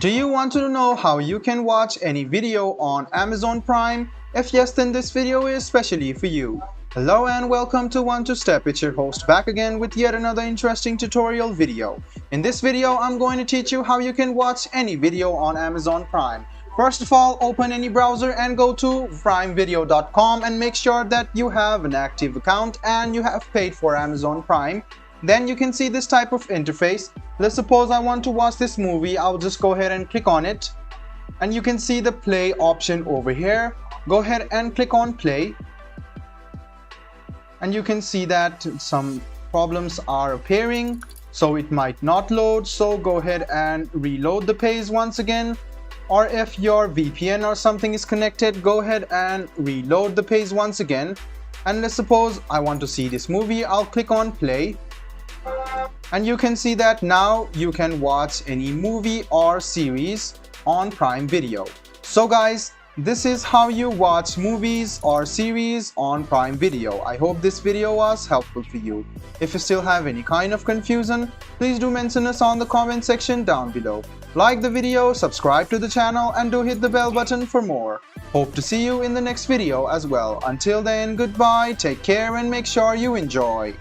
Do you want to know how you can watch any video on Amazon Prime? If yes, then this video is specially for you. Hello and welcome to One to Step. It's your host back again with yet another interesting tutorial video. In this video, I'm going to teach you how you can watch any video on Amazon Prime. First of all, open any browser and go to primevideo.com and make sure that you have an active account and you have paid for Amazon Prime. Then you can see this type of interface. Let's suppose I want to watch this movie. I'll just go ahead and click on it. And you can see the play option over here. Go ahead and click on play. And you can see that some problems are appearing. So it might not load. So go ahead and reload the page once again. Or if your VPN or something is connected, go ahead and reload the page once again. And let's suppose I want to see this movie. I'll click on play. And you can see that now you can watch any movie or series on Prime Video. So guys, this is how you watch movies or series on Prime Video. I hope this video was helpful for you. If you still have any kind of confusion, please do mention us on the comment section down below. Like the video, subscribe to the channel, and do hit the bell button for more. Hope to see you in the next video as well. Until then, goodbye, take care, and make sure you enjoy.